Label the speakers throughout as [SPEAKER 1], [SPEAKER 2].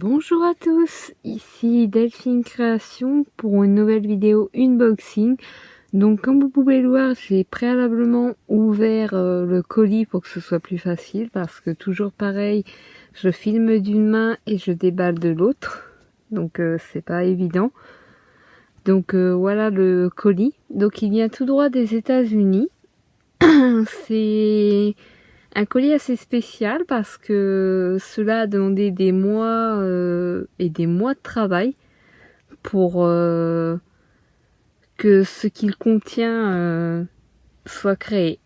[SPEAKER 1] Bonjour à tous, ici Delphine Création pour une nouvelle vidéo unboxing. Donc comme vous pouvez le voir, j'ai préalablement ouvert le colis pour que ce soit plus facile parce que toujours pareil, je filme d'une main et je déballe de l'autre. Donc c'est pas évident. Donc voilà le colis. Donc il vient tout droit des États-Unis. C'est un colis assez spécial parce que cela a demandé des mois et des mois de travail pour que ce qu'il contient soit créé.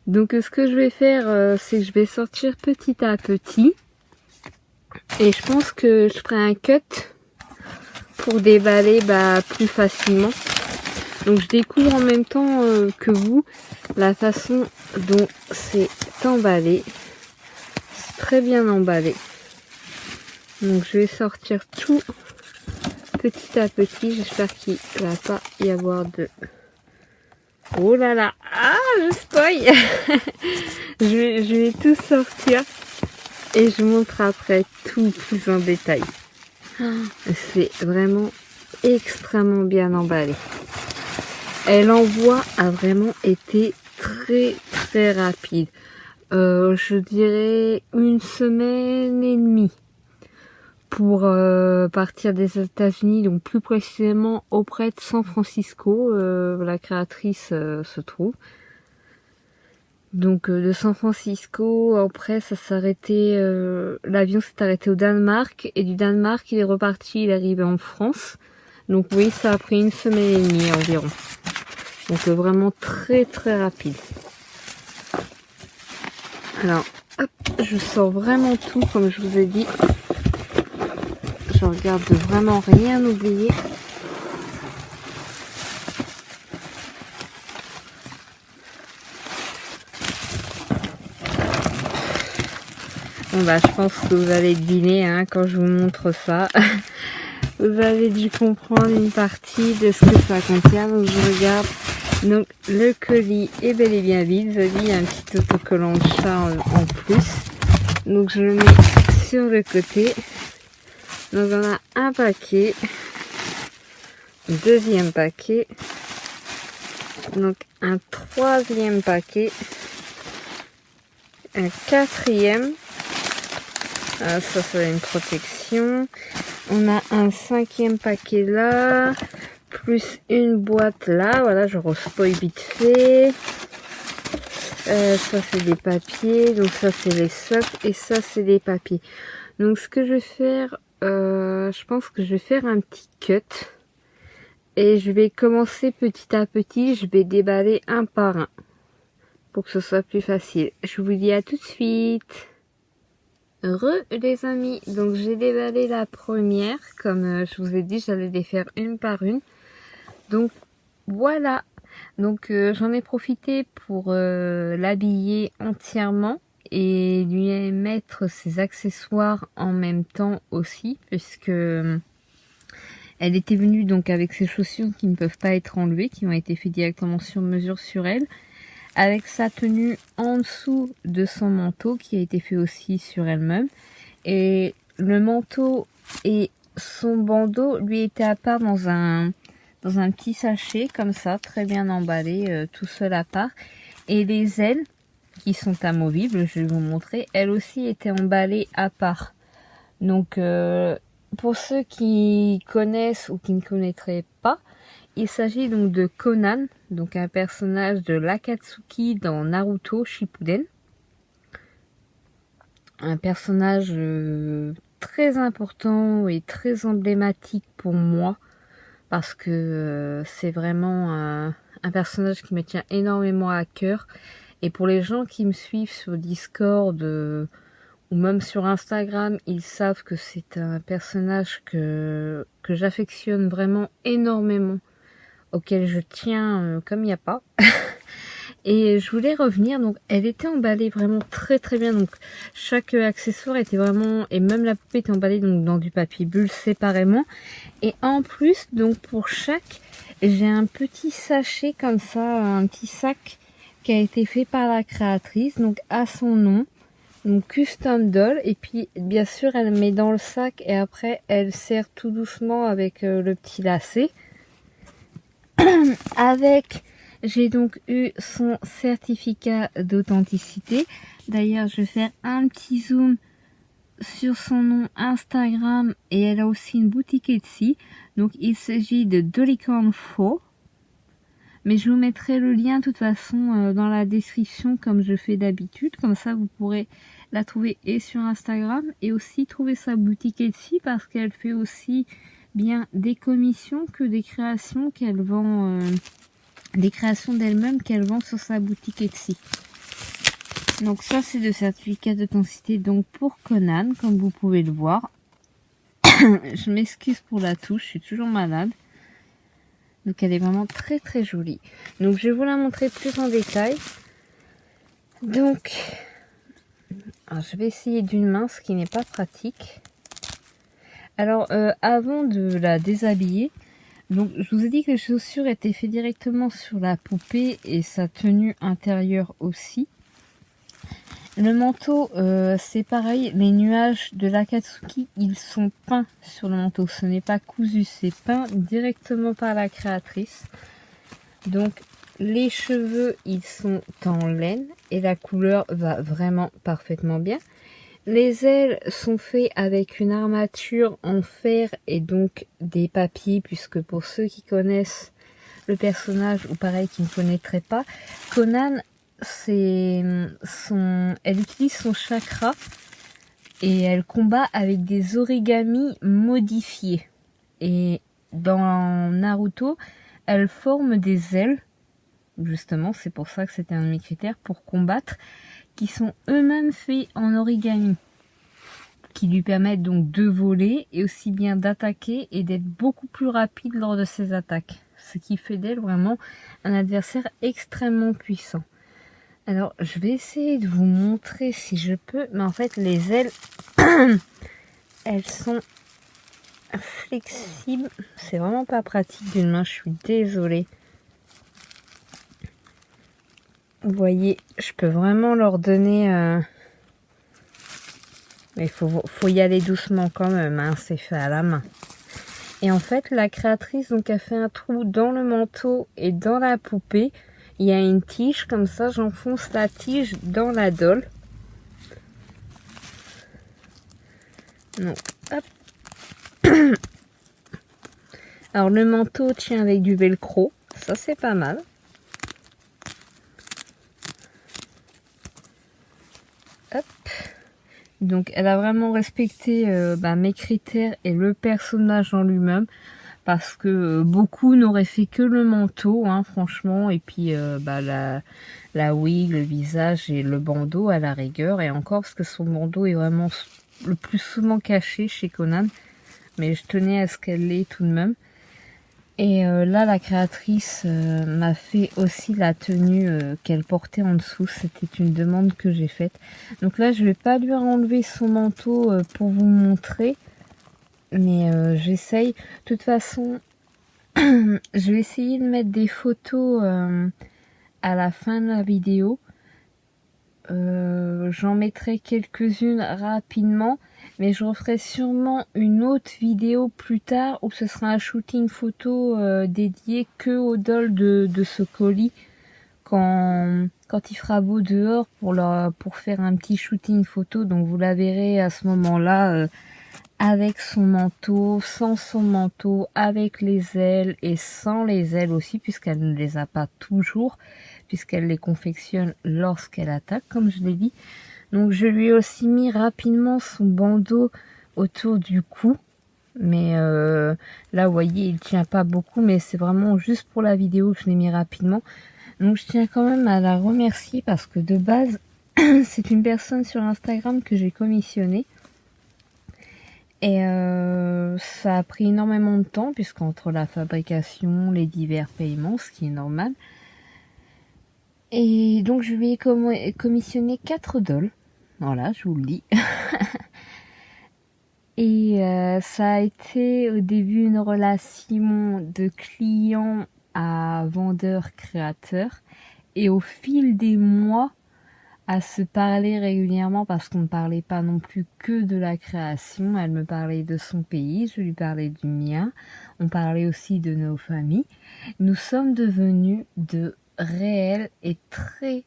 [SPEAKER 1] Donc ce que je vais faire, c'est que je vais sortir petit à petit et je pense que je ferai un cut pour déballer plus facilement. Donc je découvre en même temps que vous la façon dont c'est emballé. C'est très bien emballé. Donc je vais sortir tout petit à petit. J'espère qu'il ne va pas y avoir de... Oh là là. Ah, je spoil. je vais tout sortir. Et je montre après tout plus en détail. C'est vraiment extrêmement bien emballé. Et l'envoi a vraiment été très très rapide. Je dirais une semaine et demie pour partir des États-Unis, donc plus précisément auprès de San Francisco. La créatrice se trouve. Donc de San Francisco, après ça s'arrêtait, l'avion s'est arrêté au Danemark et du Danemark il est reparti, il est arrivé en France. Donc oui, ça a pris une semaine et demie environ. Donc vraiment très très rapide. Alors, hop, je sors vraiment tout comme je vous ai dit. Je regarde de vraiment rien oublier. Bon je pense que vous allez deviner quand je vous montre ça. Vous avez dû comprendre une partie de ce que ça contient. Donc je regarde. Donc le colis est bel et bien vide. Il y a un petit autocollant de chat en plus. Donc je le mets sur le côté. Donc on a un paquet. Deuxième paquet. Donc un troisième paquet. Un quatrième. Ça c'est une protection. On a un cinquième paquet là. Plus une boîte là, voilà, je respoil vite fait. Ça c'est des papiers, donc ça c'est les socles et ça c'est des papiers. Donc ce que je vais faire, je pense que je vais faire un petit cut. Et je vais commencer petit à petit, je vais déballer un par un. Pour que ce soit plus facile. Je vous dis à tout de suite. Les amis, donc j'ai déballé la première, comme je vous ai dit, j'allais les faire une par une. Donc voilà, donc j'en ai profité pour l'habiller entièrement et lui mettre ses accessoires en même temps aussi, puisque elle était venue donc avec ses chaussures qui ne peuvent pas être enlevées, qui ont été faites directement sur mesure sur elle, avec sa tenue en dessous de son manteau qui a été fait aussi sur elle-même, et le manteau et son bandeau lui étaient à part dans un petit sachet comme ça, très bien emballé, tout seul à part. Et les ailes, qui sont amovibles, je vais vous montrer, elles aussi étaient emballées à part. Donc, pour ceux qui connaissent ou qui ne connaîtraient pas, il s'agit donc de Conan, donc un personnage de l'Akatsuki dans Naruto Shippuden. Un personnage très important et très emblématique pour moi, parce que c'est vraiment un personnage qui me tient énormément à cœur. Et pour les gens qui me suivent sur Discord ou même sur Instagram, ils savent que c'est un personnage que j'affectionne vraiment énormément, auquel je tiens comme il n'y a pas. Et je voulais revenir, donc elle était emballée vraiment très très bien, donc chaque accessoire était vraiment, et même la poupée était emballée donc dans du papier bulle séparément. Et en plus, donc pour chaque, j'ai un petit sachet comme ça, un petit sac qui a été fait par la créatrice, donc à son nom, Donc custom doll, et puis bien sûr elle met dans le sac et après elle serre tout doucement avec le petit lacet. Avec, j'ai donc eu son certificat d'authenticité. D'ailleurs je vais faire un petit zoom sur son nom Instagram, et elle a aussi une boutique Etsy. Donc il s'agit de Dollycorn Faux. Mais je vous mettrai le lien de toute façon dans la description comme je fais d'habitude. Comme ça vous pourrez la trouver et sur Instagram et aussi trouver sa boutique Etsy, parce qu'elle fait aussi bien des commissions que des créations qu'elle vend, des créations d'elle-même qu'elle vend sur sa boutique Etsy. Donc ça c'est le certificat d'authenticité donc pour Conan, comme vous pouvez le voir. Je m'excuse pour la touche, je suis toujours malade. Donc elle est vraiment très très jolie. Donc je vais vous la montrer plus en détail. Donc alors, je vais essayer d'une main, ce qui n'est pas pratique. Alors avant de la déshabiller, donc je vous ai dit que les chaussures étaient faites directement sur la poupée et sa tenue intérieure aussi. Le manteau, c'est pareil, les nuages de l'Akatsuki, ils sont peints sur le manteau. Ce n'est pas cousu, c'est peint directement par la créatrice. Donc, les cheveux, ils sont en laine et la couleur va vraiment parfaitement bien. Les ailes sont faites avec une armature en fer et donc des papiers, puisque pour ceux qui connaissent le personnage ou pareil qui ne connaîtraient pas, Conan, elle utilise son chakra et elle combat avec des origamis modifiés. Et dans Naruto, elle forme des ailes, justement, c'est pour ça que c'était un de mes critères pour combattre, qui sont eux-mêmes faits en origami, qui lui permettent donc de voler et aussi bien d'attaquer et d'être beaucoup plus rapide lors de ses attaques, ce qui fait d'elle vraiment un adversaire extrêmement puissant. Alors, je vais essayer de vous montrer si je peux, mais en fait, les ailes, elles sont flexibles. C'est vraiment pas pratique d'une main, je suis désolée. Vous voyez, je peux vraiment leur donner... Mais il faut y aller doucement quand même, hein, c'est fait à la main. Et en fait, la créatrice donc a fait un trou dans le manteau et dans la poupée. Il y a une tige, comme ça j'enfonce la tige dans la doll. Donc, hop. Alors le manteau tient avec du velcro, ça c'est pas mal. Hop. Donc elle a vraiment respecté mes critères et le personnage en lui-même. Parce que beaucoup n'auraient fait que le manteau, hein, franchement, et puis la wig, le visage et le bandeau à la rigueur, et encore parce que son bandeau est vraiment le plus souvent caché chez Conan, mais je tenais à ce qu'elle l'ait tout de même. Et là, la créatrice m'a fait aussi la tenue qu'elle portait en dessous, c'était une demande que j'ai faite. Donc là, je vais pas lui enlever son manteau pour vous montrer, mais j'essaye. De toute façon, je vais essayer de mettre des photos à la fin de la vidéo. J'en mettrai quelques-unes rapidement, mais je referai sûrement une autre vidéo plus tard où ce sera un shooting photo dédié que aux dolls de ce colis quand il fera beau dehors pour faire un petit shooting photo. Donc vous la verrez à ce moment-là avec son manteau, sans son manteau, avec les ailes et sans les ailes aussi, puisqu'elle ne les a pas toujours, puisqu'elle les confectionne lorsqu'elle attaque, comme je l'ai dit. Donc je lui ai aussi mis rapidement son bandeau autour du cou, mais là vous voyez il tient pas beaucoup, mais c'est vraiment juste pour la vidéo que je l'ai mis rapidement. Donc je tiens quand même à la remercier parce que de base c'est une personne sur Instagram que j'ai commissionnée. Et ça a pris énormément de temps, puisqu'entre la fabrication, les divers paiements, ce qui est normal. Et donc je lui ai commissionné 4 dolls. Voilà, je vous le dis. Et ça a été au début une relation de client à vendeur-créateur. Et au fil des mois, à se parler régulièrement parce qu'on ne parlait pas non plus que de la création. Elle me parlait de son pays, je lui parlais du mien. On parlait aussi de nos familles. Nous sommes devenus de réels et très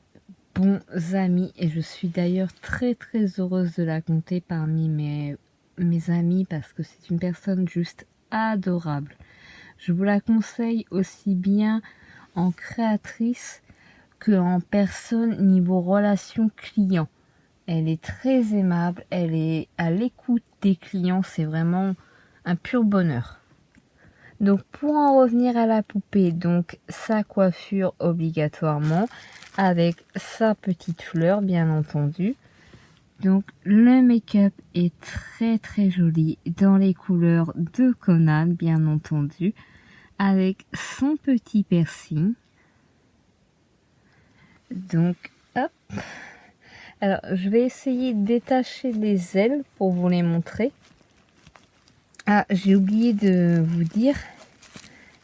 [SPEAKER 1] bons amis et je suis d'ailleurs très très heureuse de la compter parmi mes amis parce que c'est une personne juste adorable. Je vous la conseille aussi bien en créatrice que en personne niveau relation client. Elle est très aimable, elle est à l'écoute des clients, c'est vraiment un pur bonheur. Donc pour en revenir à la poupée, donc sa coiffure obligatoirement, avec sa petite fleur bien entendu. Donc le make-up est très très joli dans les couleurs de Conan bien entendu, avec son petit piercing. Donc hop. Alors je vais essayer de détacher les ailes pour vous les montrer. Ah, j'ai oublié de vous dire,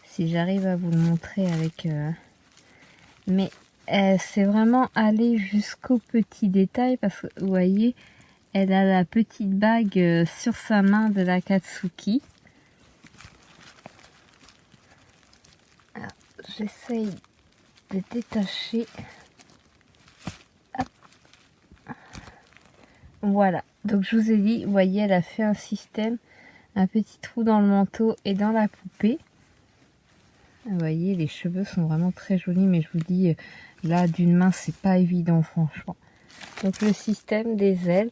[SPEAKER 1] si j'arrive à vous le montrer avec... mais c'est vraiment aller jusqu'au petit détail parce que vous voyez, elle a la petite bague sur sa main de la Katsuki. J'essaye de détacher. Hop. Voilà, donc je vous ai dit, vous voyez, elle a fait un système, un petit trou dans le manteau et dans la poupée. Vous voyez, les cheveux sont vraiment très jolis, mais je vous dis, là, d'une main, c'est pas évident, franchement. Donc, le système des ailes.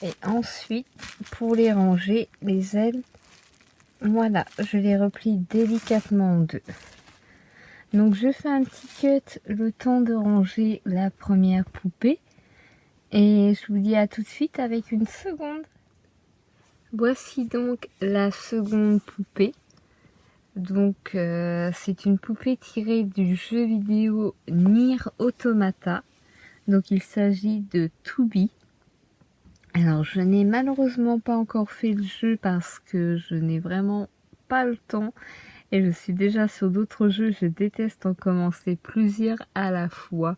[SPEAKER 1] Et ensuite, pour les ranger, les ailes, voilà, je les replie délicatement en deux. Donc, je fais un petit cut le temps de ranger la première poupée. Et je vous dis à tout de suite avec une seconde. Voici donc la seconde poupée. Donc c'est une poupée tirée du jeu vidéo Nier Automata. Donc il s'agit de Toubi. Alors je n'ai malheureusement pas encore fait le jeu parce que je n'ai vraiment pas le temps. Et je suis déjà sur d'autres jeux, je déteste en commencer plusieurs à la fois.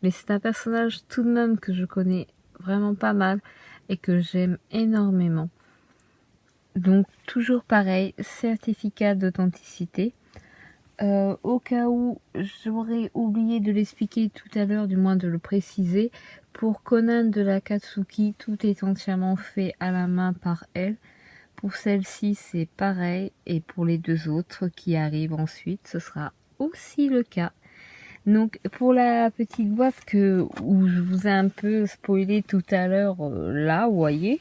[SPEAKER 1] Mais c'est un personnage tout de même que je connais vraiment pas mal et que j'aime énormément. Donc toujours pareil, certificat d'authenticité. Au cas où j'aurais oublié de l'expliquer tout à l'heure, du moins de le préciser, pour Conan de la Katsuki, tout est entièrement fait à la main par elle. Pour celle-ci, c'est pareil, et pour les deux autres qui arrivent ensuite, ce sera aussi le cas. Donc pour la petite boîte où je vous ai un peu spoilé tout à l'heure, là, vous voyez,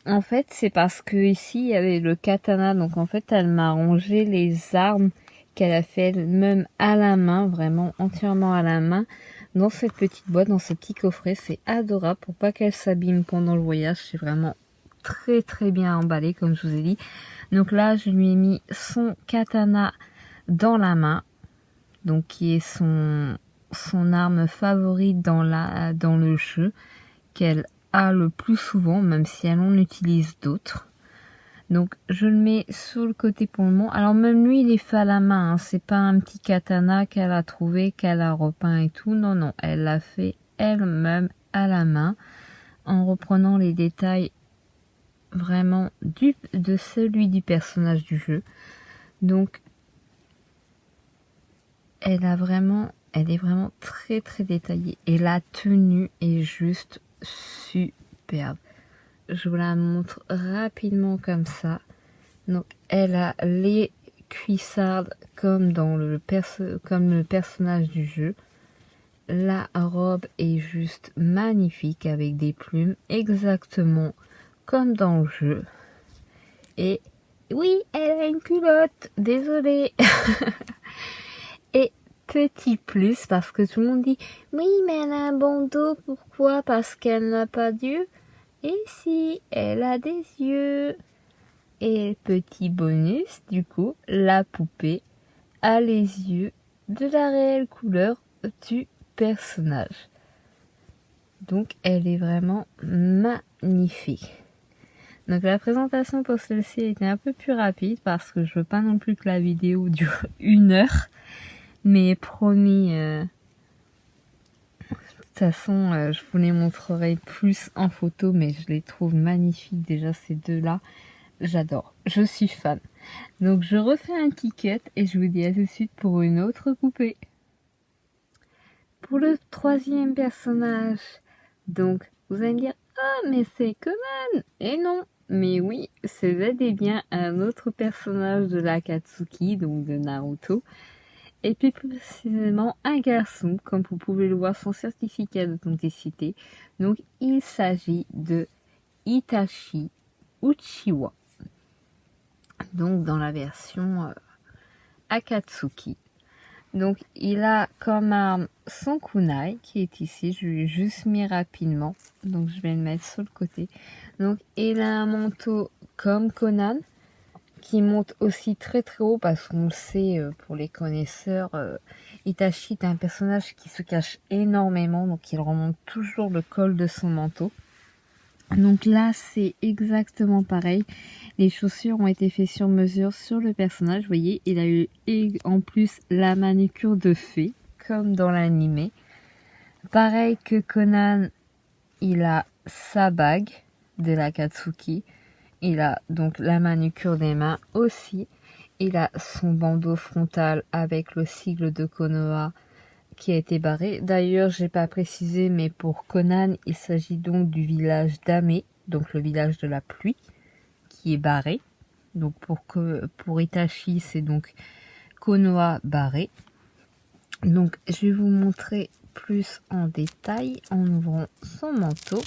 [SPEAKER 1] en fait, c'est parce que ici, il y avait le katana. Donc, en fait, elle m'a rangé les armes qu'elle a fait elle-même à la main, vraiment entièrement à la main, dans cette petite boîte, dans ce petit coffret. C'est adorable pour pas qu'elle s'abîme pendant le voyage. C'est vraiment très, très bien emballé, comme je vous ai dit. Donc là, je lui ai mis son katana dans la main. Donc, qui est son arme favorite dans le jeu, qu'elle a le plus souvent, même si elle en utilise d'autres. Donc je le mets sur le côté pour le moment. Alors même lui il est fait à la main, hein. C'est pas un petit katana qu'elle a trouvé, qu'elle a repeint et tout. Non, non, elle l'a fait elle-même à la main, en reprenant les détails vraiment de celui du personnage du jeu. Donc elle est vraiment très très détaillée. Et la tenue est juste superbe. Je vous la montre rapidement comme ça. Donc elle a les cuissardes comme le personnage du jeu. La robe est juste magnifique avec des plumes exactement comme dans le jeu. Et oui, elle a une culotte, désolée. Et petit plus, parce que tout le monde dit oui, mais elle a un bandeau, pourquoi? Parce qu'elle n'a pas d'yeux. Et si, elle a des yeux. Et petit bonus, du coup, la poupée a les yeux de la réelle couleur du personnage. Donc elle est vraiment magnifique. Donc la présentation pour celle-ci était un peu plus rapide parce que je veux pas non plus que la vidéo dure 1 heure. Mais promis, façon, je vous les montrerai plus en photo, mais je les trouve magnifiques déjà ces deux-là. J'adore, je suis fan. Donc je refais un petit cut et je vous dis à tout de suite pour une autre poupée. Pour le troisième personnage, donc vous allez me dire « Ah mais c'est Conan !» Et non, mais oui, c'est bel et bien un autre personnage de l'Akatsuki, donc de Naruto. Et puis plus précisément un garçon, comme vous pouvez le voir, son certificat d'authenticité. Donc il s'agit de Itachi Uchiwa. Donc dans la version Akatsuki. Donc il a comme arme son kunai qui est ici, je lui ai juste mis rapidement, donc je vais le mettre sur le côté. Donc il a un manteau comme Conan, qui monte aussi très très haut parce qu'on le sait pour les connaisseurs, Itachi est un personnage qui se cache énormément, donc il remonte toujours le col de son manteau. Donc là c'est exactement pareil, les chaussures ont été faites sur mesure sur le personnage, vous voyez, il a eu en plus la manucure de fée, comme dans l'animé. Pareil que Conan, il a sa bague de l'Akatsuki, il a donc la manucure des mains aussi, il a son bandeau frontal avec le sigle de Konoha qui a été barré. D'ailleurs, j'ai pas précisé, mais pour Conan, il s'agit donc du village d'Ame, donc le village de la pluie, qui est barré. Donc pour Itachi, c'est donc Konoha barré. Donc je vais vous montrer plus en détail en ouvrant son manteau.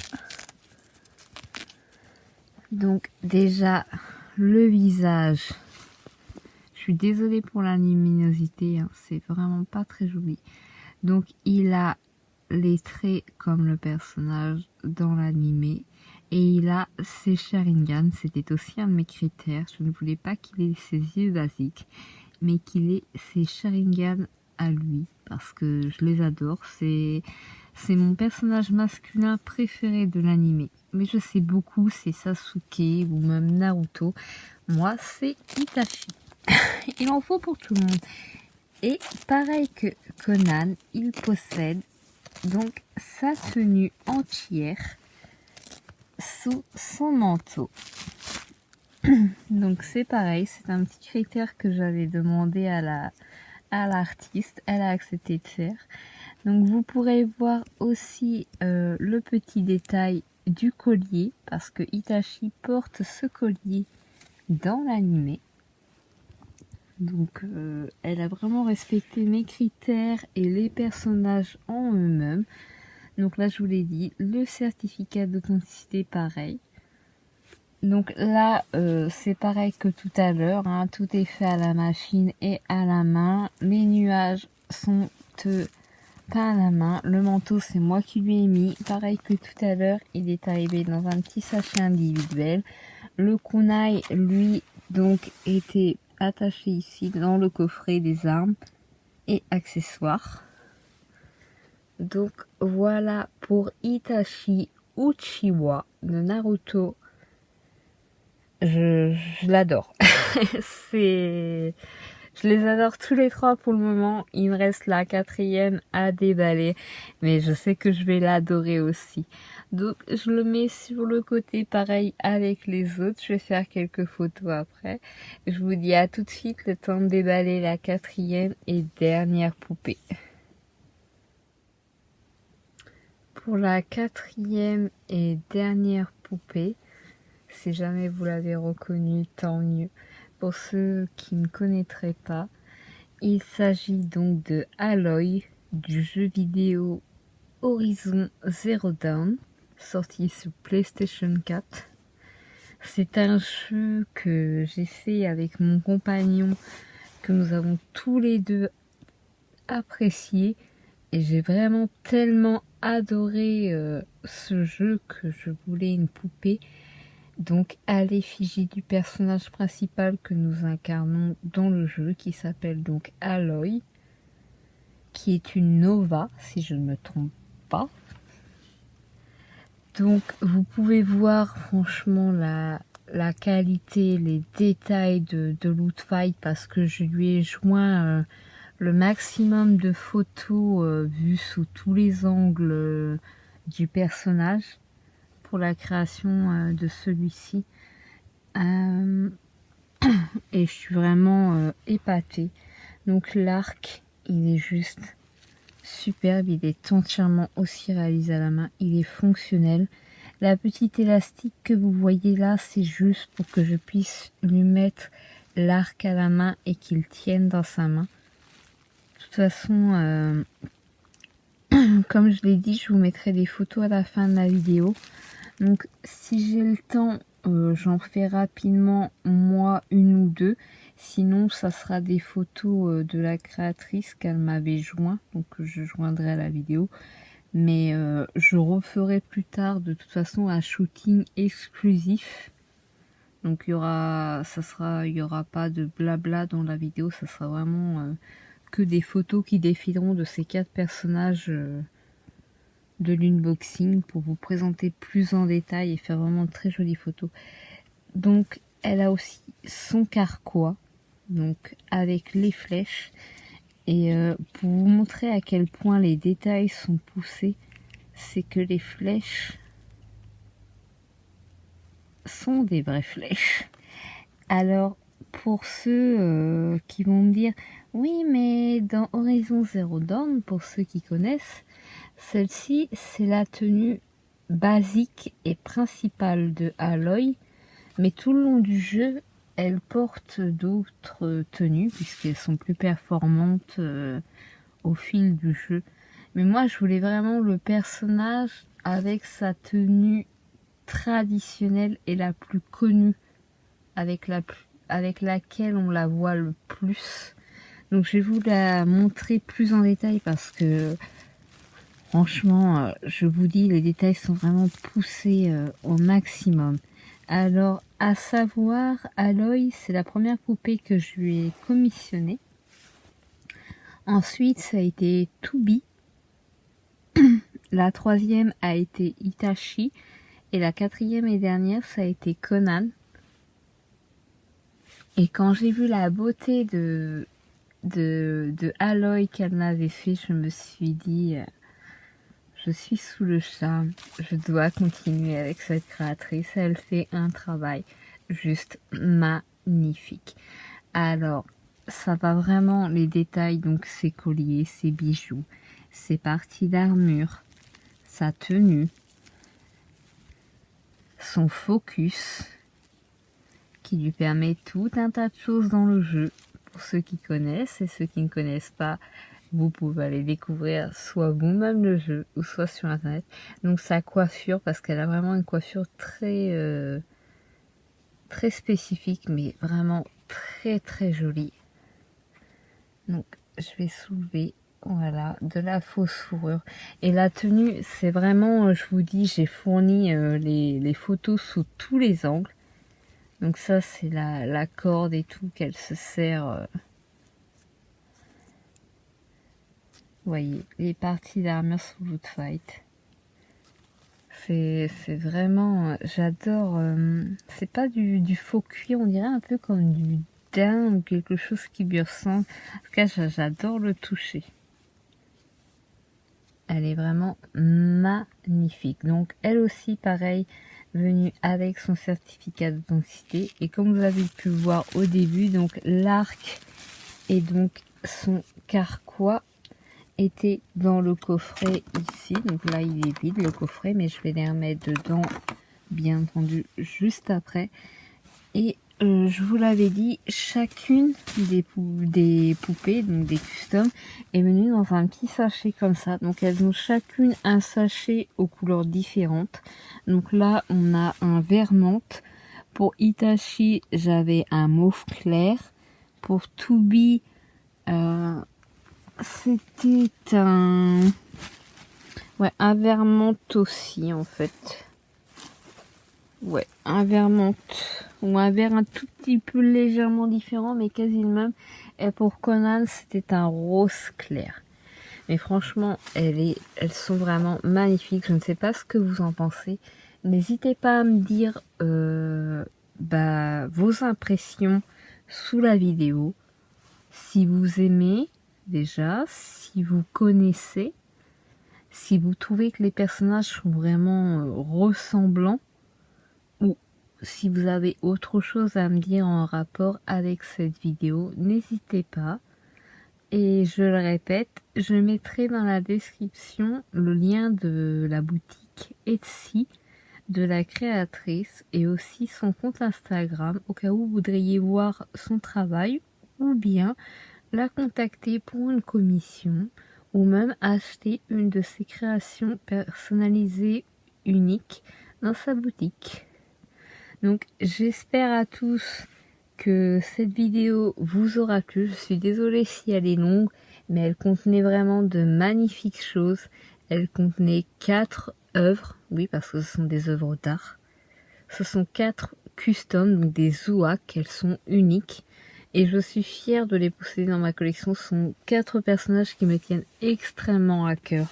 [SPEAKER 1] Donc déjà le visage. Je suis désolée pour la luminosité, hein, c'est vraiment pas très joli. Donc il a les traits comme le personnage dans l'animé et il a ses Sharingan. C'était aussi un de mes critères. Je ne voulais pas qu'il ait ses yeux basiques, mais qu'il ait ses Sharingan à lui parce que je les adore. C'est mon personnage masculin préféré de l'animé. Mais je sais beaucoup, c'est Sasuke ou même Naruto. Moi, c'est Itachi. Il en faut pour tout le monde. Et pareil que Conan, il possède donc sa tenue entière sous son manteau. Donc c'est pareil, c'est un petit critère que j'avais demandé à l'artiste, elle a accepté de faire. Donc vous pourrez voir aussi le petit détail du collier, parce que Itachi porte ce collier dans l'animé. Donc elle a vraiment respecté mes critères et les personnages en eux-mêmes. Donc là je vous l'ai dit, le certificat d'authenticité pareil. Donc là c'est pareil que tout à l'heure, hein, tout est fait à la machine et à la main. Les nuages sont pas à la main. Le manteau c'est moi qui lui ai mis. Pareil que tout à l'heure, il est arrivé dans un petit sachet individuel. Le kunai lui donc était attaché ici dans le coffret des armes et accessoires. Donc voilà pour Itachi Uchiwa de Naruto. Je l'adore. Je les adore tous les trois pour le moment. Il me reste la quatrième à déballer, mais je sais que je vais l'adorer aussi. Donc je le mets sur le côté pareil avec les autres. Je vais faire quelques photos après. Je vous dis à tout de suite, le temps de déballer la quatrième et dernière poupée. Pour la quatrième et dernière poupée, si jamais vous l'avez reconnue, tant mieux. Pour ceux qui ne connaîtraient pas, il s'agit donc de Aloy du jeu vidéo Horizon Zero Dawn, sorti sur PlayStation 4. C'est un jeu que j'ai fait avec mon compagnon, que nous avons tous les deux apprécié. Et j'ai vraiment tellement adoré ce jeu que je voulais une poupée. Donc à l'effigie du personnage principal que nous incarnons dans le jeu, qui s'appelle donc Aloy, qui est une Nova, si je ne me trompe pas. Donc vous pouvez voir franchement la qualité, les détails de Loot Fight, parce que je lui ai joint le maximum de photos vues sous tous les angles du personnage pour la création de celui-ci. Et je suis vraiment épatée. Donc l'arc, il est juste superbe, il est entièrement aussi réalisé à la main, il est fonctionnel. La petite élastique que vous voyez là, c'est juste pour que je puisse lui mettre l'arc à la main et qu'il tienne dans sa main. De toute façon, comme je l'ai dit, je vous mettrai des photos à la fin de la vidéo. Donc si j'ai le temps, j'en fais rapidement moi une ou deux. Sinon ça sera des photos de la créatrice qu'elle m'avait joint. Donc je joindrai à la vidéo. Mais je referai plus tard de toute façon un shooting exclusif. Donc il y aura pas de blabla dans la vidéo. Ça sera vraiment que des photos qui défileront de ces 4 personnages de l'unboxing pour vous présenter plus en détail et faire vraiment de très jolies photos. Donc elle a aussi son carquois, donc avec les flèches, et pour vous montrer à quel point les détails sont poussés, c'est que les flèches sont des vraies flèches. Alors pour ceux qui vont me dire oui mais dans Horizon Zero Dawn, pour ceux qui connaissent, celle-ci c'est la tenue basique et principale de Aloy, mais tout le long du jeu elle porte d'autres tenues puisqu'elles sont plus performantes au fil du jeu. Mais moi je voulais vraiment le personnage avec sa tenue traditionnelle et la plus connue, avec laquelle on la voit le plus. Donc je vais vous la montrer plus en détail parce que franchement, je vous dis, les détails sont vraiment poussés au maximum. Alors, à savoir, Aloy, c'est la première poupée que je lui ai commissionnée. Ensuite, ça a été Toubi. La troisième a été Itachi. Et la quatrième et dernière, ça a été Conan. Et quand j'ai vu la beauté de Aloy qu'elle m'avait fait, je me suis dit, je suis sous le charme, je dois continuer avec cette créatrice, elle fait un travail juste magnifique. Alors, ça va vraiment, les détails, donc ses colliers, ses bijoux, ses parties d'armure, sa tenue, son focus, qui lui permet tout un tas de choses dans le jeu. Pour ceux qui connaissent et ceux qui ne connaissent pas, vous pouvez aller découvrir soit vous-même le jeu ou soit sur internet. Donc sa coiffure, parce qu'elle a vraiment une coiffure très très spécifique, mais vraiment très très jolie. Donc je vais soulever, voilà, de la fausse fourrure. Et la tenue, c'est vraiment, je vous dis, j'ai fourni les photos sous tous les angles. Donc ça, c'est la corde et tout qu'elle se sert. Vous voyez, les parties d'armure sous Loot Fight. C'est vraiment... J'adore... c'est pas du faux cuir, on dirait un peu comme du daim ou quelque chose qui lui ressemble. En tout cas, j'adore le toucher. Elle est vraiment magnifique. Donc, elle aussi, pareil, venue avec son certificat d'authenticité. Et comme vous avez pu le voir au début, donc l'arc et donc son carquois était dans le coffret ici. Donc là, il est vide, le coffret, mais je vais les remettre dedans, bien entendu, juste après. Et je vous l'avais dit, chacune des poupées, donc des customs, est venue dans un petit sachet comme ça. Donc elles ont chacune un sachet aux couleurs différentes. Donc là, on a un vert menthe. Pour Itachi, j'avais un mauve clair. Pour Toubi, c'était un vert menthe aussi en fait. Ouais, un vert menthe ou un vert un tout petit peu légèrement différent, mais quasi le même. Et pour Conan, c'était un rose clair. Mais franchement, elles sont vraiment magnifiques. Je ne sais pas ce que vous en pensez. N'hésitez pas à me dire vos impressions sous la vidéo. Si vous aimez, déjà, si vous connaissez, si vous trouvez que les personnages sont vraiment ressemblants, ou si vous avez autre chose à me dire en rapport avec cette vidéo, n'hésitez pas. Et je le répète, je mettrai dans la description le lien de la boutique Etsy de la créatrice et aussi son compte Instagram au cas où vous voudriez voir son travail ou bien la contacter pour une commission ou même acheter une de ses créations personnalisées uniques dans sa boutique. Donc j'espère à tous que cette vidéo vous aura plu. Je suis désolée si elle est longue, mais elle contenait vraiment de magnifiques choses. Elle contenait 4 œuvres, oui parce que ce sont des œuvres d'art. Ce sont 4 customs, donc des zouaks, elles sont uniques. Et je suis fière de les posséder dans ma collection. Ce sont 4 personnages qui me tiennent extrêmement à cœur.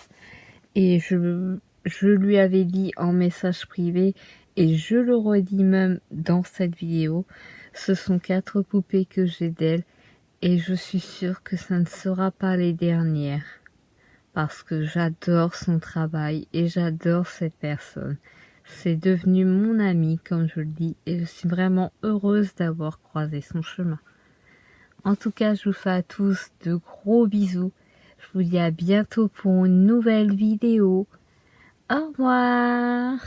[SPEAKER 1] Et je lui avais dit en message privé, et je le redis même dans cette vidéo, ce sont 4 poupées que j'ai d'elle, et je suis sûre que ça ne sera pas les dernières. Parce que j'adore son travail, et j'adore cette personne. C'est devenu mon ami, comme je le dis, et je suis vraiment heureuse d'avoir croisé son chemin. En tout cas, je vous fais à tous de gros bisous. Je vous dis à bientôt pour une nouvelle vidéo. Au revoir.